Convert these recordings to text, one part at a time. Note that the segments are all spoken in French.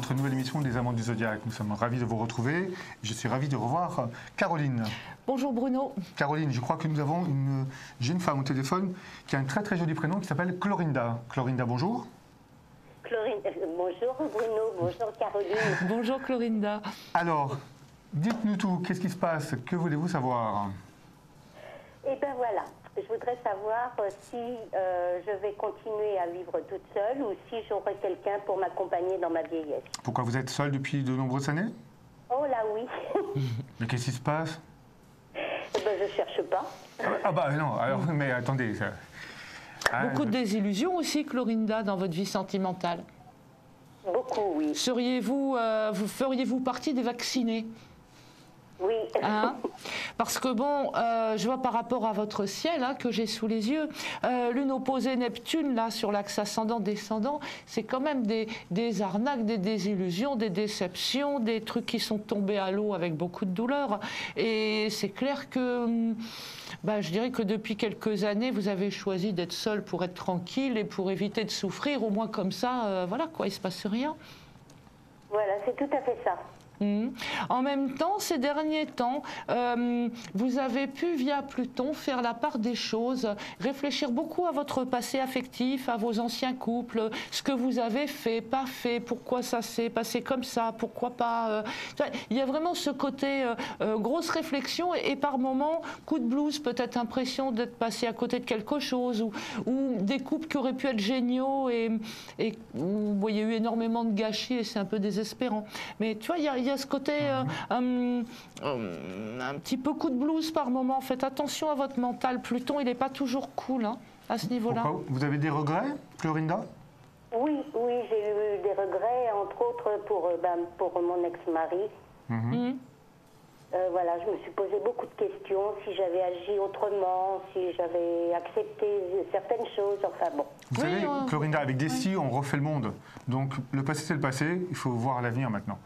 notre nouvelle émission des Amants du Zodiaque. Nous sommes ravis de vous retrouver. Je suis ravi de revoir Caroline. Bonjour Bruno. Caroline, je crois que nous avons une jeune femme au téléphone qui a un très très joli prénom qui s'appelle Clorinda. Clorinda, bonjour. Bonjour Bruno, bonjour Caroline. Bonjour Clorinda. Alors, dites-nous tout, qu'est-ce qui se passe? Que voulez-vous savoir? Eh bien voilà, je voudrais savoir si je vais continuer à vivre toute seule ou si j'aurai quelqu'un pour m'accompagner dans ma vieillesse. Pourquoi vous êtes seule depuis de nombreuses années? Oh là oui. Mais qu'est-ce qui se passe? Eh ben, je cherche pas. Ah bah non, alors, mais attendez. Ça... Beaucoup de désillusions aussi, Clorinda, dans votre vie sentimentale. Beaucoup, oui. Feriez-vous partie des vaccinés? Oui. Hein? Parce que bon, je vois par rapport à votre ciel hein, que j'ai sous les yeux, lune opposée Neptune, là, sur l'axe ascendant-descendant, c'est quand même des arnaques, des désillusions, des déceptions, des trucs qui sont tombés à l'eau avec beaucoup de douleur. Et c'est clair que, je dirais que depuis quelques années, vous avez choisi d'être seul pour être tranquille et pour éviter de souffrir, au moins comme ça, voilà quoi, il ne se passe rien. Voilà, c'est tout à fait ça. En même temps, ces derniers temps, vous avez pu, via Pluton, faire la part des choses, réfléchir beaucoup à votre passé affectif, à vos anciens couples, ce que vous avez fait, pas fait, pourquoi ça s'est passé comme ça, pourquoi pas. Il y a vraiment ce côté grosse réflexion et par moments, coup de blues, peut-être impression d'être passé à côté de quelque chose ou des couples qui auraient pu être géniaux et où il y a eu énormément de gâchis et c'est un peu désespérant. Mais tu vois, il y a ce côté un petit peu coup de blues par moment. Faites attention à votre mental. Pluton, il n'est pas toujours cool hein, à ce niveau-là. Vous avez des regrets, Clorinda? Oui, j'ai eu des regrets, entre autres pour mon ex-mari. Voilà, je me suis posé beaucoup de questions, si j'avais agi autrement, si j'avais accepté certaines choses, enfin bon. Vous savez, Clorinda, avec des si, on refait le monde. Donc le passé, c'est le passé, il faut voir l'avenir maintenant.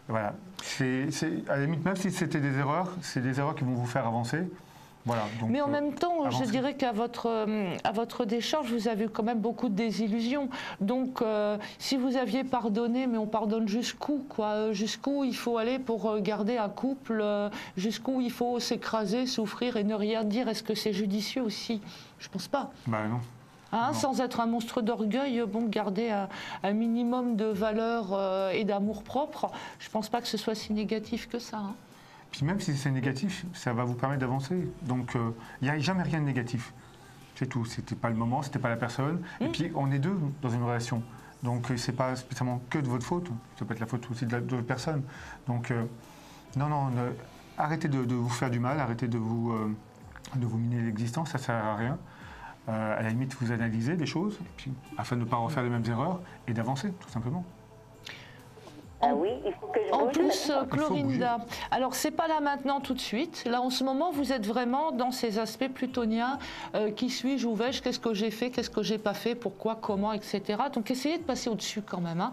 Voilà. À la limite, même si c'était des erreurs, c'est des erreurs qui vont vous faire avancer. Voilà, donc, mais en même temps, avancer. Je dirais qu'à votre décharge, vous avez eu quand même beaucoup de désillusions. Donc, si vous aviez pardonné, mais on pardonne jusqu'où, quoi? Jusqu'où il faut aller pour garder un couple? Jusqu'où il faut s'écraser, souffrir et ne rien dire? Est-ce que c'est judicieux aussi? Je pense pas. Ben non. Hein, sans être un monstre d'orgueil, bon, garder un minimum de valeur et d'amour propre, je ne pense pas que ce soit si négatif que ça. Hein. Puis même si c'est négatif, ça va vous permettre d'avancer. Donc il n'y a jamais rien de négatif. C'est tout. C'était pas le moment, c'était pas la personne. Et puis on est deux dans une relation. Donc c'est pas spécialement que de votre faute. Ça peut être la faute aussi de l'autre personne. Donc non, arrêtez de vous faire du mal, arrêtez de vous miner l'existence, ça ne sert à rien. À la limite, vous analysez des choses, puis, afin de ne pas refaire les mêmes erreurs et d'avancer, tout simplement. Ah oui, il faut que je bouge. En plus, Clorinda, alors c'est pas là maintenant tout de suite. Là en ce moment, vous êtes vraiment dans ces aspects plutoniens. Qui suis-je, où vais-je, qu'est-ce que j'ai fait, qu'est-ce que j'ai pas fait, pourquoi, comment, etc. Donc essayez de passer au-dessus quand même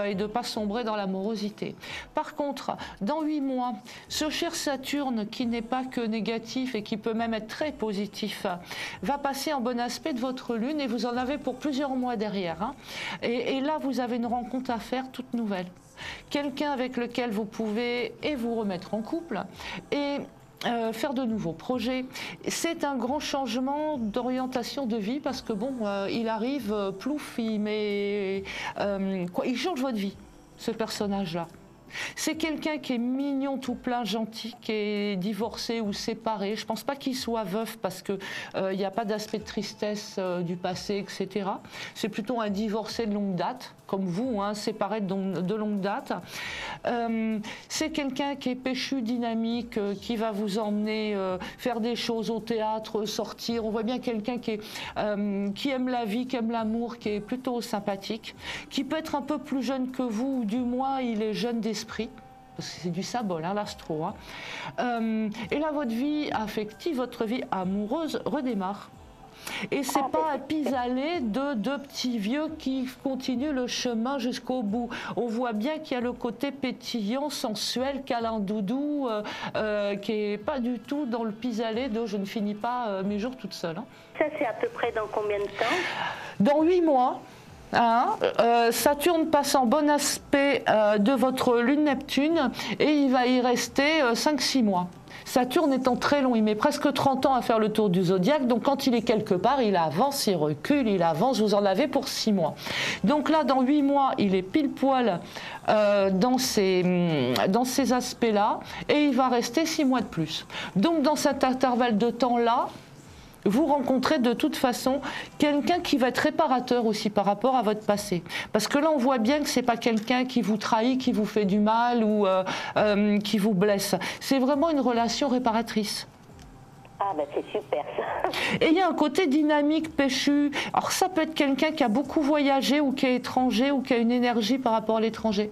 et de ne pas sombrer dans l'amorosité. Par contre, dans 8 mois, ce cher Saturne qui n'est pas que négatif et qui peut même être très positif, va passer en bon aspect de votre lune et vous en avez pour plusieurs mois derrière. Hein. Et là, vous avez une rencontre à faire toute nouvelle. Quelqu'un avec lequel vous pouvez vous remettre en couple et faire de nouveaux projets. C'est un grand changement d'orientation de vie parce que bon, il arrive plouf, il change votre vie, ce personnage-là. C'est quelqu'un qui est mignon, tout plein, gentil, qui est divorcé ou séparé. Je ne pense pas qu'il soit veuf parce qu'il n'y a pas d'aspect de tristesse du passé, etc. C'est plutôt un divorcé de longue date, comme vous, hein, séparé de longue date. C'est quelqu'un qui est péchu, dynamique, qui va vous emmener faire des choses au théâtre, sortir. On voit bien quelqu'un qui aime la vie, qui aime l'amour, qui est plutôt sympathique, qui peut être un peu plus jeune que vous, ou du moins il est jeune d'esprit. Parce que c'est du symbole, hein, l'astro. Hein. Et là, votre vie affective, votre vie amoureuse redémarre. Et c'est pas un pis-aller de deux petits vieux qui continuent le chemin jusqu'au bout. On voit bien qu'il y a le côté pétillant, sensuel, câlin doudou, qui est pas du tout dans le pis-aller de je ne finis pas mes jours toute seule. Hein. Ça, c'est à peu près dans combien de temps? Dans 8 mois. Saturne passe en bon aspect de votre lune Neptune et il va y rester 5-6 mois. Saturne étant très long, il met presque 30 ans à faire le tour du zodiaque, donc quand il est quelque part, il avance, il recule, il avance, vous en avez pour 6 mois. Donc là, dans 8 mois, il est pile poil dans ces aspects-là, et il va rester 6 mois de plus. Donc dans cet intervalle de temps-là, vous rencontrez de toute façon quelqu'un qui va être réparateur aussi par rapport à votre passé. Parce que là, on voit bien que ce n'est pas quelqu'un qui vous trahit, qui vous fait du mal ou qui vous blesse. C'est vraiment une relation réparatrice. Ah ben c'est super ça. Et il y a un côté dynamique, péchu. Alors ça peut être quelqu'un qui a beaucoup voyagé ou qui est étranger ou qui a une énergie par rapport à l'étranger.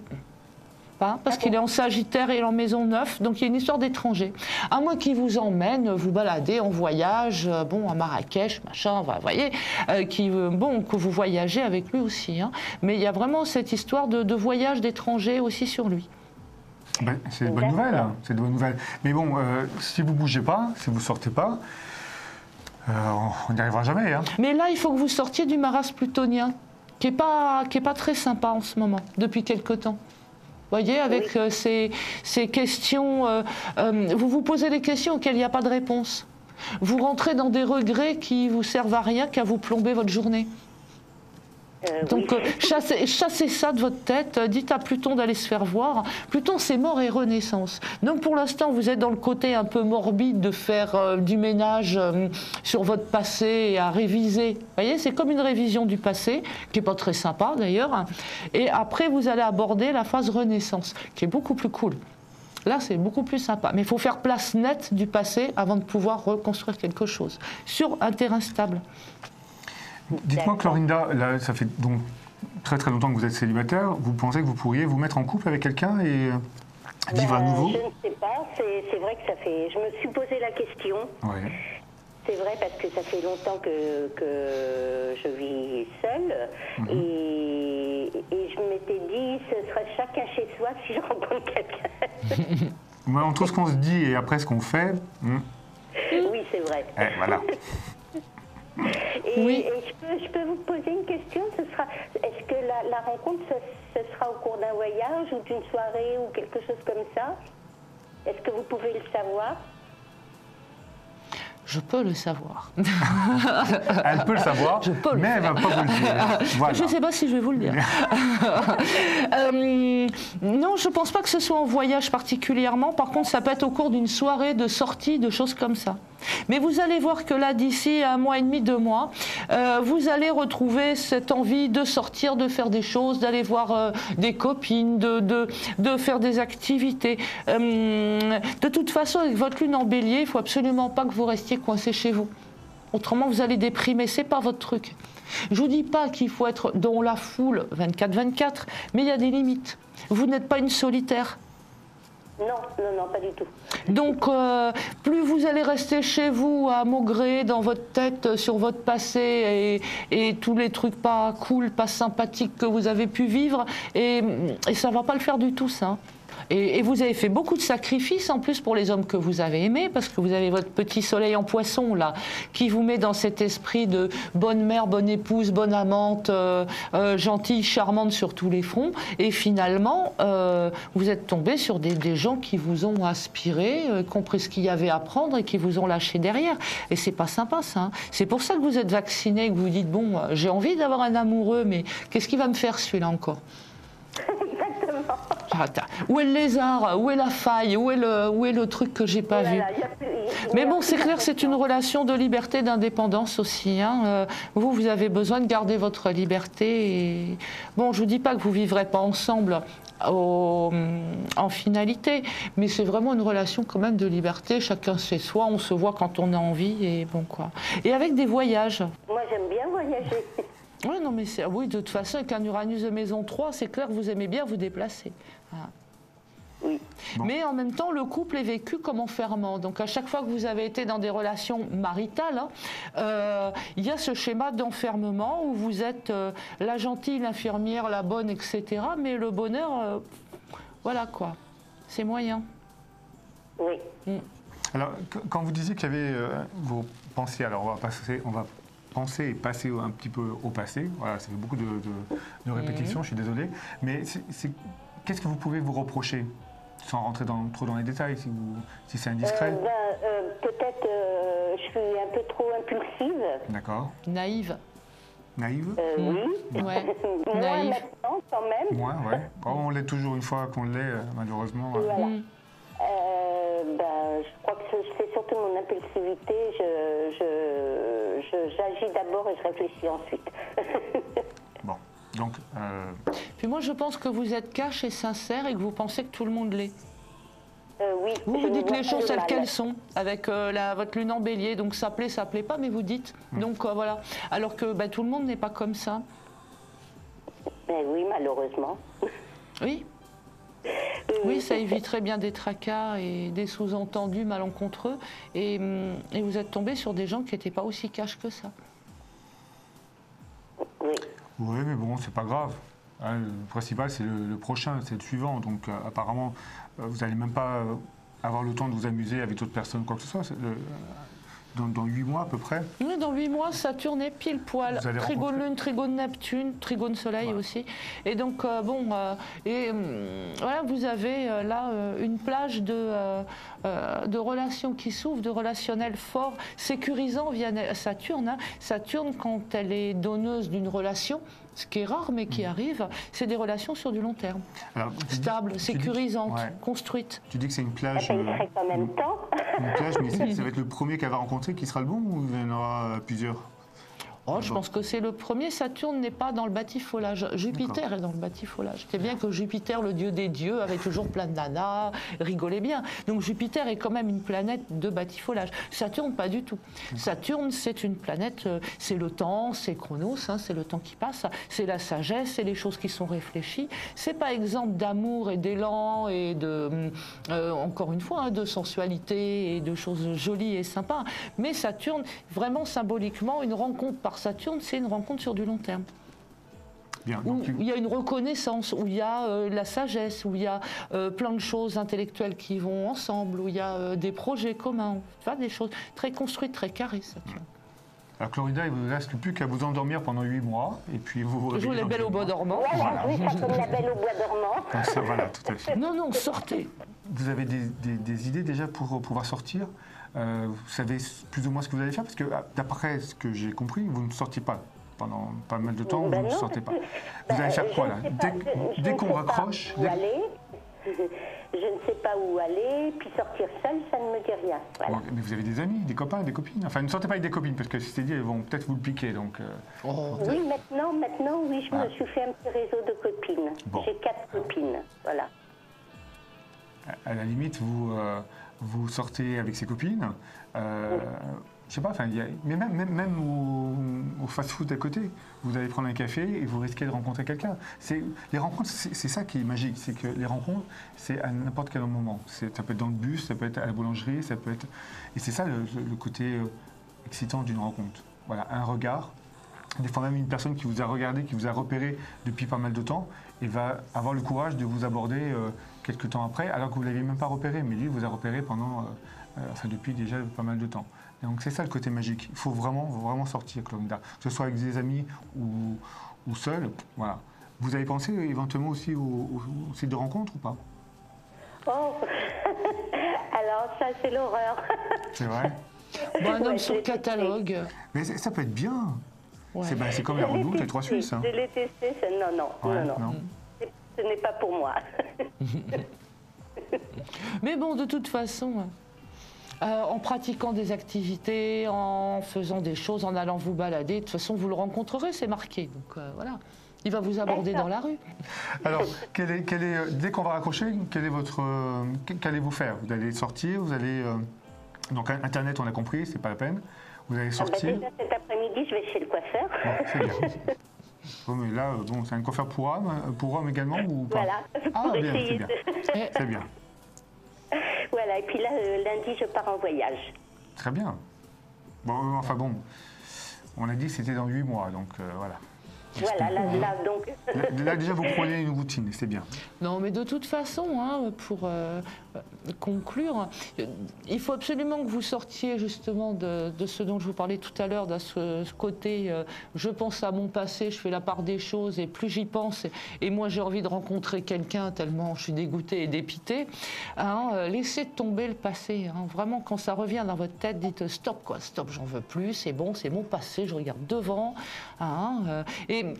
Parce qu'il est en Sagittaire et en maison 9, donc il y a une histoire d'étranger. À moins qu'il vous emmène, vous balader en voyage, bon, à Marrakech, machin, vous voyez, que vous voyagez avec lui aussi. Hein. Mais il y a vraiment cette histoire de voyage d'étranger aussi sur lui. Ben, c'est une bonne nouvelle, hein. C'est de bonnes nouvelles. Mais bon, si vous ne bougez pas, si vous ne sortez pas, on n'y arrivera jamais. Hein. Mais là, il faut que vous sortiez du marasme plutonien, qui n'est pas très sympa en ce moment, depuis quelque temps. Vous voyez, avec ces questions, vous vous posez des questions auxquelles il n'y a pas de réponse. Vous rentrez dans des regrets qui vous servent à rien qu'à vous plomber votre journée. Donc chassez ça de votre tête, dites à Pluton d'aller se faire voir. Pluton, c'est mort et renaissance. Donc pour l'instant, vous êtes dans le côté un peu morbide de faire du ménage sur votre passé et à réviser. Vous voyez, c'est comme une révision du passé, qui n'est pas très sympa d'ailleurs. Et après, vous allez aborder la phase renaissance, qui est beaucoup plus cool. Là, c'est beaucoup plus sympa. Mais il faut faire place nette du passé avant de pouvoir reconstruire quelque chose sur un terrain stable. Dites-moi, Clorinda, là, ça fait donc très très longtemps que vous êtes célibataire. Vous pensez que vous pourriez vous mettre en couple avec quelqu'un et vivre à nouveau? Je ne sais pas. C'est vrai que ça fait... Je me suis posé la question. Ouais. C'est vrai parce que ça fait longtemps que je vis seule. Et je m'étais dit, ce serait chacun chez soi si je rencontre quelqu'un. Entre ce qu'on se dit et après ce qu'on fait... Oui, c'est vrai. Voilà. Et je peux vous poser une question. Est-ce que la rencontre, ce sera au cours d'un voyage ou d'une soirée ou quelque chose comme ça? Est-ce que vous pouvez le savoir? Je peux le savoir. Elle peut le savoir, mais elle ne va pas vous le dire. Voilà. Je ne sais pas si je vais vous le dire. Non, je ne pense pas que ce soit en voyage particulièrement. Par contre, ça peut être au cours d'une soirée, de sortie, de choses comme ça. Mais vous allez voir que là, d'ici 1 mois et demi, 2 mois, vous allez retrouver cette envie de sortir, de faire des choses, d'aller voir des copines, de faire des activités. De toute façon, avec votre lune en bélier, il ne faut absolument pas que vous restiez coincé chez vous. Autrement, vous allez déprimer, ce n'est pas votre truc. Je ne vous dis pas qu'il faut être dans la foule 24/24, mais il y a des limites. Vous n'êtes pas une solitaire. Non, pas du tout. Donc, plus vous allez rester chez vous à maugréer dans votre tête sur votre passé et tous les trucs pas cool, pas sympathiques que vous avez pu vivre, et ça ne va pas le faire du tout, ça. Et vous avez fait beaucoup de sacrifices en plus pour les hommes que vous avez aimés, parce que vous avez votre petit soleil en poisson là, qui vous met dans cet esprit de bonne mère, bonne épouse, bonne amante, gentille, charmante sur tous les fronts. Et finalement, vous êtes tombé sur des gens qui vous ont inspiré, compris ce qu'il y avait à prendre et qui vous ont lâché derrière. Et c'est pas sympa ça. Hein. C'est pour ça que vous êtes vacciné, que vous dites bon, j'ai envie d'avoir un amoureux, mais qu'est-ce qui va me faire celui-là encore? Exactement. Où est le lézard? Où est la faille? Où est le truc que j'ai pas vu? Mais bon, c'est clair, c'est une relation de liberté, d'indépendance aussi. Hein. Vous avez besoin de garder votre liberté. Et... Bon, je vous dis pas que vous vivrez pas ensemble en finalité, mais c'est vraiment une relation quand même de liberté. Chacun chez soi, on se voit quand on a envie et bon quoi. Et avec des voyages. Moi, j'aime bien voyager. Ouais, non, mais oui, de toute façon, avec un Uranus de maison 3, c'est clair que vous aimez bien vous déplacer. Voilà. Oui. Bon. Mais en même temps, le couple est vécu comme enfermement. Donc, à chaque fois que vous avez été dans des relations maritales, il y a ce schéma d'enfermement où vous êtes la gentille, l'infirmière, la bonne, etc. Mais le bonheur, voilà quoi, c'est moyen. Oui. Alors, quand vous disiez qu'il y avait vos pensées, alors on va penser et passer un petit peu au passé. Voilà, ça fait beaucoup de répétitions, je suis désolé. Mais qu'est-ce que vous pouvez vous reprocher, sans rentrer trop dans les détails, si c'est indiscret? Peut-être je suis un peu trop impulsive. D'accord. Naïve. Naïve? Oui. Ouais. Moi Naïve. maintenant, quand même. Moi, ouais. On l'est toujours une fois qu'on l'est, malheureusement. Voilà. Je crois que c'est surtout mon impulsivité. J'agis d'abord et je réfléchis ensuite. Bon, donc... Puis moi, je pense que vous êtes cash et sincère et que vous pensez que tout le monde l'est. Oui. Vous dites les choses telles qu'elles sont, avec votre lune en bélier, donc ça plaît pas, mais vous dites. Donc voilà. Alors que tout le monde n'est pas comme ça. Mais oui, malheureusement. Oui. Oui, ça éviterait bien des tracas et des sous-entendus malencontreux. Et vous êtes tombé sur des gens qui n'étaient pas aussi cash que ça. Oui. Oui, mais bon, c'est pas grave. Le principal, c'est le prochain, c'est le suivant. Donc, apparemment, vous n'allez même pas avoir le temps de vous amuser avec d'autres personnes, quoi que ce soit. Dans 8 mois à peu près. Oui, dans 8 mois, Saturne est pile poil. Trigone Lune, Trigone Neptune, Trigone Soleil aussi. Et donc, voilà, vous avez là une plage de relations qui s'ouvrent, de relationnels forts, sécurisants via Saturne. Hein. Saturne, quand elle est donneuse d'une relation, ce qui est rare mais qui arrive, c'est des relations sur du long terme. Alors, stables, sécurisantes, construites. Tu dis que c'est une plage... il serait en même temps. Une plage, mais ça va être le premier qu'elle va rencontrer qui sera le bon ou il y en aura plusieurs? Oh, je pense que c'est le premier. Saturne n'est pas dans le batifolage. Jupiter est dans le batifolage. C'est bien que Jupiter, le dieu des dieux, avait toujours plein de nanas, rigolait bien. Donc Jupiter est quand même une planète de batifolage. Saturne, pas du tout. Saturne, c'est une planète, c'est le temps, c'est Chronos, hein, c'est le temps qui passe, c'est la sagesse, c'est les choses qui sont réfléchies. C'est pas exemple d'amour et d'élan et de, encore une fois, hein, de sensualité et de choses jolies et sympas. Mais Saturne, vraiment symboliquement, une rencontre par Saturne, c'est une rencontre sur du long terme. Bien, où il y a une reconnaissance, où il y a la sagesse, où il y a plein de choses intellectuelles qui vont ensemble, où il y a des projets communs, enfin, des choses très construites, très carrées, Saturne. Alors Chlorida, il ne vous reste plus qu'à vous endormir pendant 8 mois, et puis vous vous réveillez. Jouez la belle au bois dormant. Voilà, oui, ça comme la belle au bois dormant. Comme ça, voilà, tout à fait. Non, sortez. Vous avez des idées déjà pour pouvoir sortir? Vous savez plus ou moins ce que vous allez faire? Parce que d'après ce que j'ai compris, vous ne sortiez pas pendant pas mal de temps, vous ne sortez pas. Vous allez faire quoi là? Dès qu'on raccroche... Je ne sais pas où aller, puis sortir seule, ça ne me dit rien. Voilà. Mais vous avez des amis, des copains, des copines? Enfin, ne sortez pas avec des copines, parce que c'est dit, elles vont peut-être vous le piquer. Donc, oui, maintenant, oui, je me suis fait un petit réseau de copines. Bon. J'ai 4 copines, voilà. À la limite, vous sortez avec ses copines. Je sais pas, enfin, mais même au fast-food à côté, vous allez prendre un café et vous risquez de rencontrer quelqu'un. Les rencontres, c'est ça qui est magique, c'est que les rencontres, c'est à n'importe quel moment. Ça peut être dans le bus, ça peut être à la boulangerie, ça peut être... Et c'est ça le côté excitant d'une rencontre. Voilà, un regard, des fois même une personne qui vous a regardé, qui vous a repéré depuis pas mal de temps, et va avoir le courage de vous aborder quelques temps après, alors que vous ne l'aviez même pas repéré, mais lui vous a repéré pendant, depuis déjà pas mal de temps. Et donc c'est ça le côté magique. Il faut vraiment sortir, Chlorida. Que ce soit avec des amis ou seul, voilà. Vous avez pensé éventuellement aussi au site de rencontre ou pas? Oh, alors ça c'est l'horreur. C'est vrai? Un homme sur catalogue. Mais ça peut être bien. Ouais. C'est comme les Redoutes, les Trois Suisses. Hein. Je l'ai testé, non. Ce n'est pas pour moi. Mais bon, de toute façon, en pratiquant des activités, en faisant des choses, en allant vous balader, de toute façon, vous le rencontrerez, c'est marqué. Donc voilà, il va vous aborder dans la rue. Alors, dès qu'on va raccrocher, qu'allez-vous faire? Vous allez sortir, vous allez... donc Internet, on a compris, c'est pas la peine. Vous allez sortir. Déjà cet après-midi, je vais chez le coiffeur. Bon, c'est bien. Bon, mais là, c'est un coiffeur pour hommes également ou pas? Voilà. Bien, c'est bien. C'est bien. Voilà, et puis là, lundi, je pars en voyage. Très bien. Bon, on a dit que c'était dans 8 mois, donc voilà. Voilà, là, donc... Là, déjà, vous prenez une routine, c'est bien. Non, mais de toute façon, hein, conclure, il faut absolument que vous sortiez justement de ce dont je vous parlais tout à l'heure, de ce côté je pense à mon passé, je fais la part des choses et plus j'y pense et moi j'ai envie de rencontrer quelqu'un tellement je suis dégoûtée et dépitée. Hein, laissez tomber le passé. Hein. Vraiment, quand ça revient dans votre tête, dites stop, quoi, stop, j'en veux plus, c'est bon, c'est mon passé, je regarde devant. Hein, et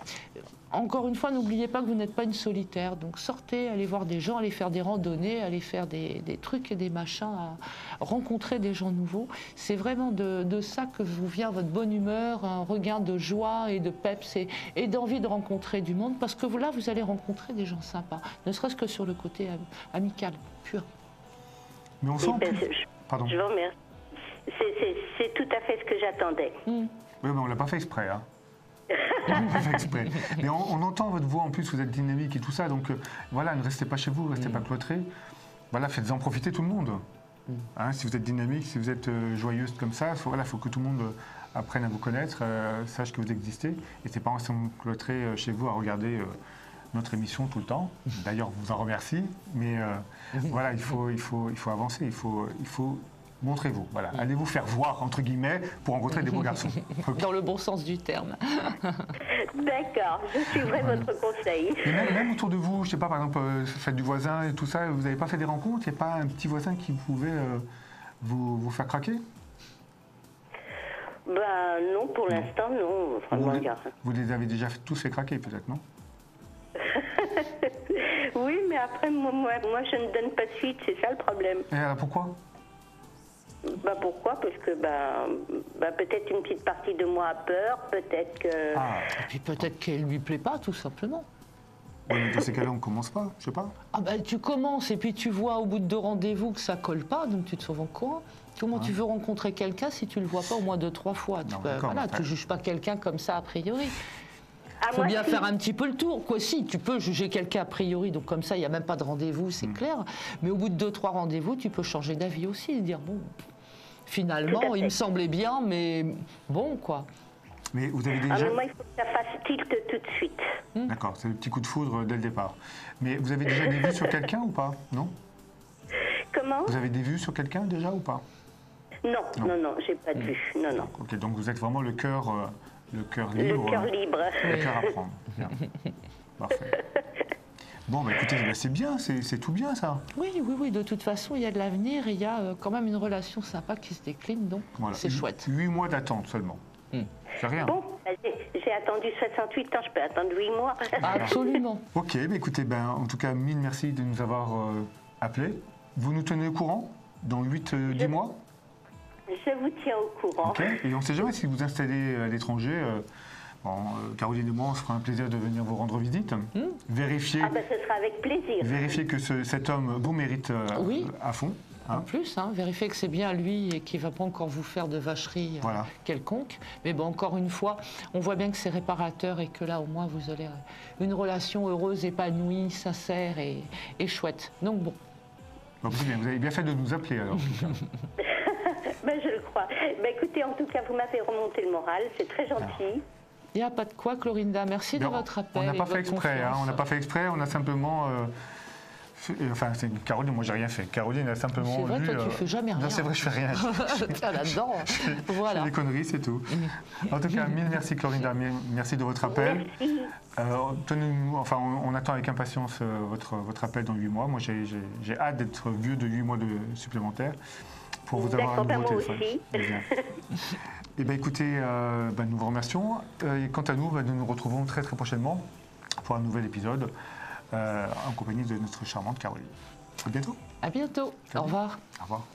encore une fois, n'oubliez pas que vous n'êtes pas une solitaire. Donc sortez, allez voir des gens, allez faire des randonnées, allez faire des trucs et des machins, à rencontrer des gens nouveaux. C'est vraiment de ça que vous vient votre bonne humeur, un regain de joie et de peps et d'envie de rencontrer du monde. Parce que là, vous allez rencontrer des gens sympas, ne serait-ce que sur le côté amical, pur. Mais on sent... Pardon. Je vous remercie. C'est tout à fait ce que j'attendais. Oui, mais on ne l'a pas fait exprès. Hein. Exprès. Mais on entend votre voix, en plus vous êtes dynamique et tout ça, donc voilà, ne restez pas chez vous, ne restez pas cloîtrés. Voilà, faites-en profiter tout le monde. Hein, si vous êtes dynamique, si vous êtes joyeuse comme ça, voilà, faut que tout le monde apprenne à vous connaître, sache que vous existez, et c'est pas en restant cloîtré chez vous à regarder notre émission tout le temps. D'ailleurs, on vous en remercie, mais voilà, il faut avancer, il faut montrez-vous, voilà. Allez vous faire voir, entre guillemets, pour rencontrer des beaux garçons. Okay. Dans le bon sens du terme. D'accord, je suivrai votre conseil. Et même autour de vous, je sais pas, par exemple, faites du voisin et tout ça, vous n'avez pas fait des rencontres? Il n'y a pas un petit voisin qui pouvait vous faire craquer? Ben non, pour l'instant, non. Vous les avez déjà tous fait craquer, peut-être, non? Oui, mais après, moi, je ne donne pas de suite, c'est ça le problème. Et alors, pourquoi? Bah pourquoi? Parce que peut-être une petite partie de moi a peur, peut-être que... Ah. Et puis peut-être qu'elle lui plaît pas, tout simplement. Oui, mais dans ces cas-là, on commence pas, je sais pas. Ah ben tu commences et puis tu vois au bout de 2 rendez-vous que ça colle pas, donc tu te sauves en courant. Comment tu veux rencontrer quelqu'un si tu le vois pas au moins 2-3 fois? Tu juges pas quelqu'un comme ça a priori. Il faut bien faire un petit peu le tour. Quoi, si, tu peux juger quelqu'un a priori, donc comme ça, il n'y a même pas de rendez-vous, c'est clair. Mais au bout de 2-3 rendez-vous, tu peux changer d'avis aussi et dire, bon, finalement, il me semblait bien, mais bon, quoi. Mais vous avez déjà... moi, il faut que ça fasse tilt tout de suite. D'accord, c'est le petit coup de foudre dès le départ. Mais vous avez déjà des vues sur quelqu'un ou pas? Non? Comment? Vous avez des vues sur quelqu'un déjà ou pas? Non, j'ai pas de vue. Non. Ok, donc vous êtes vraiment le cœur libre. Le cœur libre. Le cœur à prendre. Bien. Parfait. Bon, bah écoutez, c'est bien, c'est tout bien ça. Oui, de toute façon, il y a de l'avenir et il y a quand même une relation sympa qui se décline, donc voilà. C'est chouette. 8 mois d'attente seulement. C'est rien. Bon, j'ai attendu 68 ans, je peux attendre 8 mois. Absolument. Ok, bah écoutez, en tout cas, mille merci de nous avoir appelés. Vous nous tenez au courant dans 8-10 mois? Je vous tiens au courant. Ok, et on ne sait jamais si vous installez à l'étranger. Caroline et moi, on se fera un plaisir de venir vous rendre visite. Vérifier. Ce sera avec plaisir. Vérifier que cet homme vous mérite à fond. En plus, vérifier que c'est bien lui et qu'il ne va pas encore vous faire de vacherie quelconque. Mais bon, encore une fois, on voit bien que c'est réparateur et que là, au moins, vous aurez une relation heureuse, épanouie, sincère et chouette. Donc bon. Vous avez bien fait de nous appeler alors. Je le crois. Écoutez, en tout cas, vous m'avez remonté le moral, c'est très gentil. Il n'y a pas de quoi, Clorinda. Merci de votre appel. On n'a pas fait exprès. On n'a pas fait exprès. On a simplement. C'est Caroline, moi j'ai rien fait. Caroline a simplement. C'est vrai, lu, toi tu fais jamais rien. Non, c'est vrai, je fais rien. Tiens là-dedans. Voilà. C'est des conneries, c'est tout. En tout cas, mille merci Clorinda. Merci de votre appel. Merci. On attend avec impatience votre appel dans 8 mois. Moi j'ai hâte d'être vieux de 8 mois supplémentaires. Pour vous avoir un nouveau téléphone. Aussi. Eh bien, écoutez, nous vous remercions. Et quant à nous, nous nous retrouvons très très prochainement pour un nouvel épisode en compagnie de notre charmante Caroline. À bientôt. À bientôt. Au revoir. Au revoir.